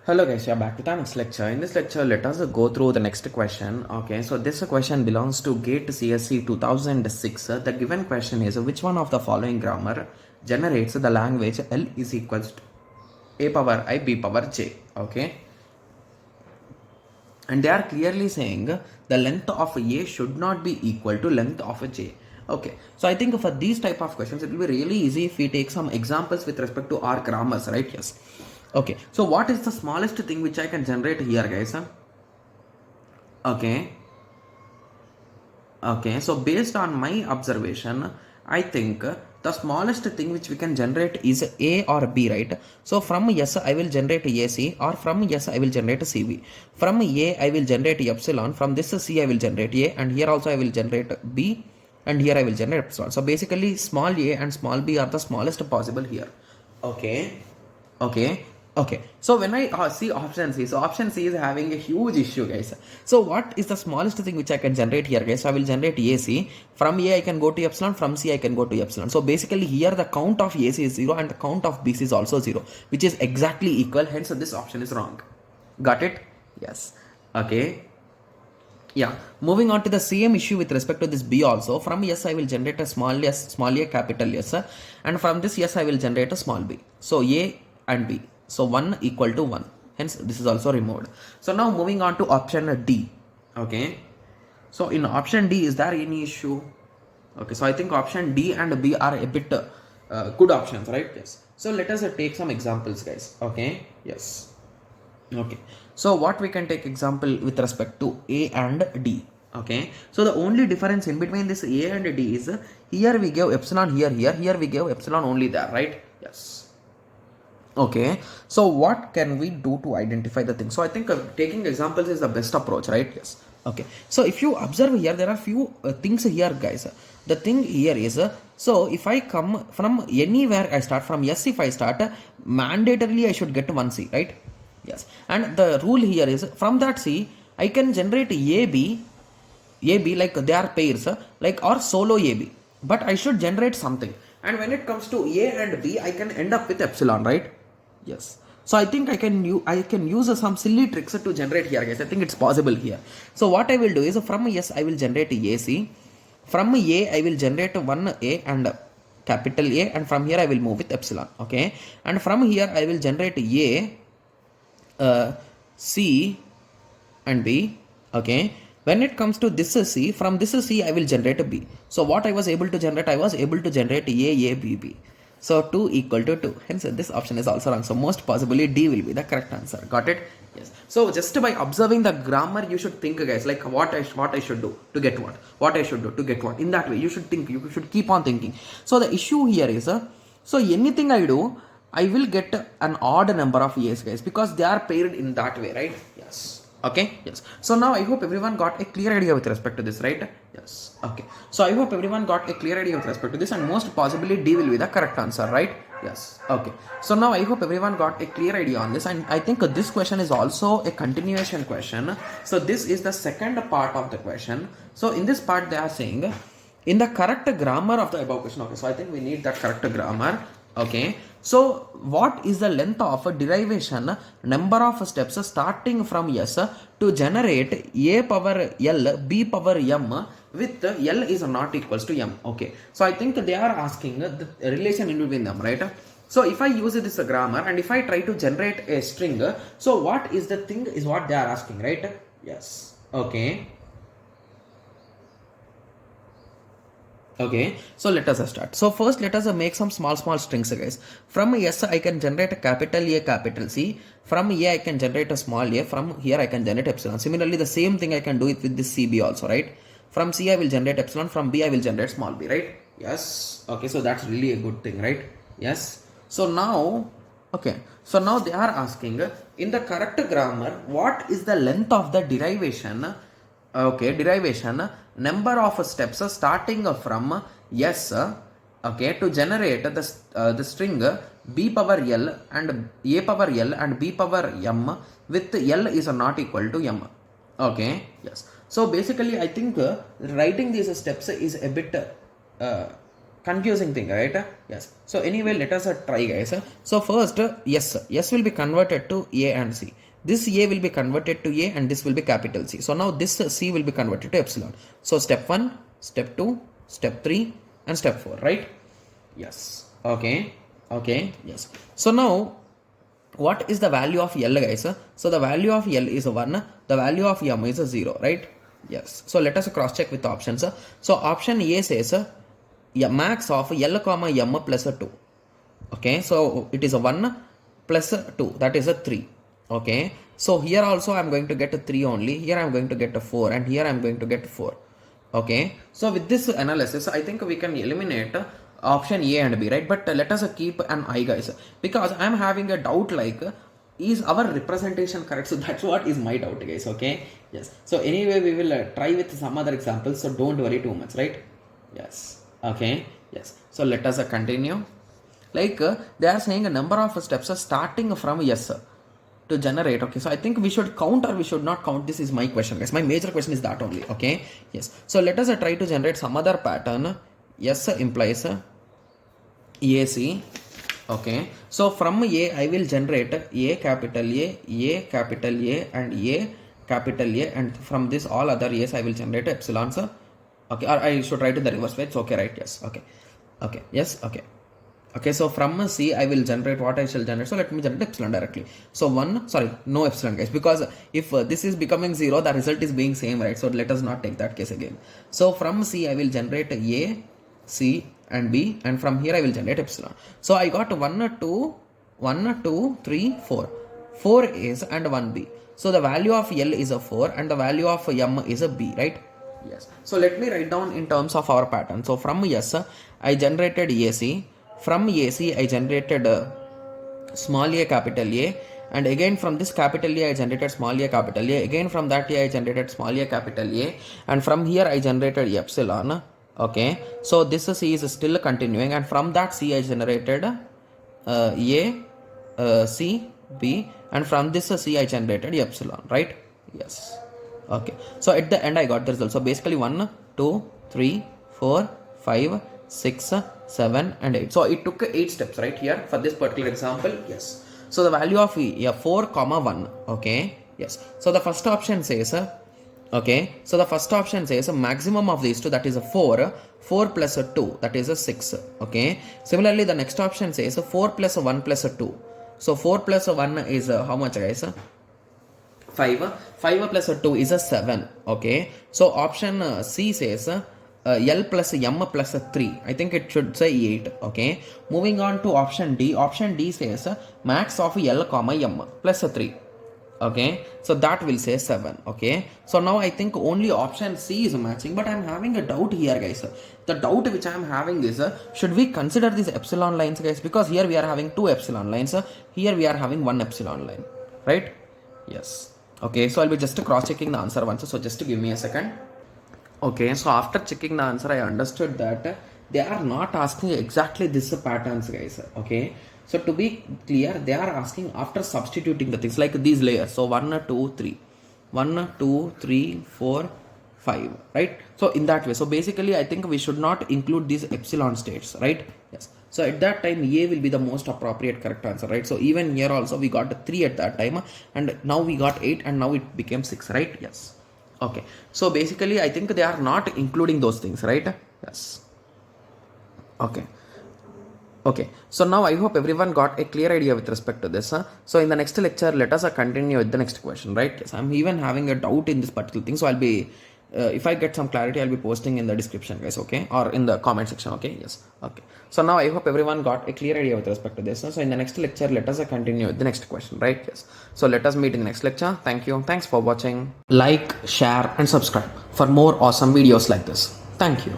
Hello guys, we are back with our next lecture. In this lecture, let us go through the next question. Okay, so this question belongs to GATE CSC 2006. The given question is, which one of the following grammar generates the language L is equals to A power I B power J? Okay, and they are clearly saying the length of A should not be equal to length of a J. Okay, so I think for these type of questions, it will be really easy if we take some examples with respect to our grammars, right? Yes. Okay, so what is the smallest thing which I can generate here, guys? Okay, so based on my observation, I think the smallest thing which we can generate is A or B, right? So from yes, I will generate AC, or from yes, I will generate CB. From A, I will generate epsilon. From this C, I will generate A, and here also I will generate B, and here I will generate epsilon. So basically, small a and small b are the smallest possible here. Okay, so when I see option C, so option C is having a huge issue, guys. So what is the smallest thing which I can generate here, guys? So I will generate AC. From A I can go to epsilon, from C I can go to epsilon. So basically here the count of AC is 0 and the count of BC is also 0, which is exactly equal. Hence this option is wrong. Got it? Yes. Okay. Yeah, moving on to the same issue with respect to this B also. From S I will generate a small s, small a, capital S, and from this S I will generate a small b. So A and B. So 1 equal to 1. Hence this is also removed. So now moving on to option D. Okay. So in option D, is there any issue? Okay, so I think option D and B are a bit good options, right? Yes. So let us take some examples, guys. Okay. Yes. Okay, so what we can take example with respect to A and D. Okay, so the only difference in between this A and D is here we give epsilon here we give epsilon only there, right? Yes. Okay, so what can we do to identify the thing? So I think taking examples is the best approach, right? Yes. Okay, so if you observe here, there are few things here, guys. The thing here is, so if I come from anywhere, I start from S, if I start, mandatorily I should get 1C, right? Yes, and the rule here is from that C, I can generate AB like they are pairs, like or solo AB, but I should generate something. And when it comes to A and B, I can end up with epsilon, right? Yes. So I think I can use some silly tricks to generate here, guys. I think it's possible here. So what I will do is from S I will generate AC, from A I will generate 1A and capital A, and from here I will move with epsilon. Okay, and from here I will generate A. C and B. Okay, when it comes to this C, from this C I will generate a B. So what I was able to generate, I was able to generate A B B. So 2 equal to 2. Hence this option is also wrong. So most possibly D will be the correct answer. Got it? Yes. So just by observing the grammar, you should think, guys, like what I should do to get what I should do to get what. In that way, you should think. You should keep on thinking. So the issue here is, so anything I do, I will get an odd number of A's, guys, because they are paired in that way, right? Yes. Okay. Yes. So now I hope everyone got a clear idea with respect to this, right? Yes. Okay. So I hope everyone got a clear idea with respect to this, and most possibly D will be the correct answer, right? Yes. Okay. So now I hope everyone got a clear idea on this, and I think this question is also a continuation question. So this is the second part of the question. So in this part, they are saying in the correct grammar of the above question. Okay. So I think we need that correct grammar. Okay, so what is the length of a derivation number of steps starting from S to generate A power L B power M with L is not equals to M? Okay, so I think they are asking the relation in between them, right? So if I use this grammar and if I try to generate a string, so what is the thing is what they are asking, right? Yes. Okay, so let us start. So first let us make some small strings, guys. From S I can generate a capital A, capital C. From A I can generate a small a. From here I can generate epsilon. Similarly, the same thing I can do it with this CB also, right? From C I will generate epsilon. From B I will generate small b, right? Yes. Okay, so that's really a good thing, right? Yes. So now, okay. So now they are asking in the correct grammar, what is the length of the derivation? Okay, derivation number of steps starting from S, okay, to generate the string B power L and A power L and B power M with L is not equal to M. Okay, yes. So basically I think writing these steps is a bit confusing thing, right? Yes. So anyway, let us try, guys. So first, yes will be converted to A and C. This A will be converted to A and this will be capital C. So now this C will be converted to epsilon. So step 1, step 2, step 3 and step 4, right? Yes. Okay. Yes. So now what is the value of L, guys? So the value of L is 1, the value of M is 0, right? Yes. So let us cross check with the options. So option A says max of L comma M plus 2. Okay, so it is a 1 plus 2, that is a 3. Okay, so here also I am going to get a 3 only, here I am going to get a 4 and here I am going to get 4. Okay, so with this analysis I think we can eliminate option A and B, right? But let us keep an eye, guys, because I am having a doubt like is our representation correct? So that's what is my doubt, guys. Okay, yes. So anyway, we will try with some other examples, so don't worry too much, right? Yes. Okay, yes. So let us continue. Like they are saying a number of steps starting from yes to generate. Okay, so I think we should count or we should not count. This is my question, guys. My major question is that only. Okay, yes. So let us try to generate some other pattern. Yes implies AC. Okay, so from A I will generate A capital A capital A and A capital A, and from this all other A's I will generate epsilons. Okay, or I should write in the reverse way. It's okay, right? Yes. Okay, yes. Okay, so from C I will generate what I shall generate. So let me generate epsilon directly. So no epsilon, guys, because if this is becoming 0, the result is being same, right? So let us not take that case again. So from C I will generate A, C and B, and from here I will generate epsilon. So I got 1, 2, 3, 4. 4 A's and 1 B. So the value of L is a 4 and the value of M is a B, right? Yes. So let me write down in terms of our pattern. So from S I generated AC. From AC I generated small a capital A, and again from this capital A I generated small a capital A. Again from that A I generated small a capital A, and from here I generated epsilon. Okay, so this C is still continuing, and from that C I generated A, C, B, and from this C I generated epsilon, right? Yes. Okay, so at the end I got the result. So basically 1, 2, 3, 4, 5, 6, 7 and 8. So it took 8 steps, right, here for this particular example. Yes. So the value of 4 comma 1. Okay, yes. So the first option says a maximum of these two, that is a 4 plus a 2, that is a 6. Okay, similarly the next option says 4 plus a 1 plus a 2. So 4 plus a 1 is how much, guys? 5 plus a 2 is a 7. Okay, so option C says L plus M plus a 3. I think it should say 8. Okay, moving on to option D. Option D says max of L comma M plus a 3. Okay, so that will say 7. Okay, so now I think only option C is matching, but I am having a doubt here, guys. The doubt which I am having is should we consider these epsilon lines, guys? Because here we are having 2 epsilon lines, here we are having 1 epsilon line, right? Yes. Okay, so I'll be just cross checking the answer once, so just give me a second. Okay, so after checking the answer I understood that they are not asking exactly this patterns, guys. Okay, so to be clear, they are asking after substituting the things like these layers. So 1, 2, 3, 1, 2, 3, 4, 5, right? So in that way, so basically I think we should not include these epsilon states, right? Yes. So at that time A will be the most appropriate correct answer, right? So even here also we got 3 at that time, and now we got 8, and now it became 6, right? Yes. Okay, so basically I think they are not including those things, right? Yes. Okay, so now I hope everyone got a clear idea with respect to this. So in the next lecture, let us continue with the next question, right? Yes, I'm even having a doubt in this particular thing, so I'll be if I get some clarity, I'll be posting in the description, guys. Okay, or in the comment section. Okay, yes. Okay, so now I hope everyone got a clear idea with respect to this. So in the next lecture, let us continue with the next question, right? Yes. So let us meet in the next lecture. Thank you. Thanks for watching. Like, share and subscribe for more awesome videos like this. Thank you.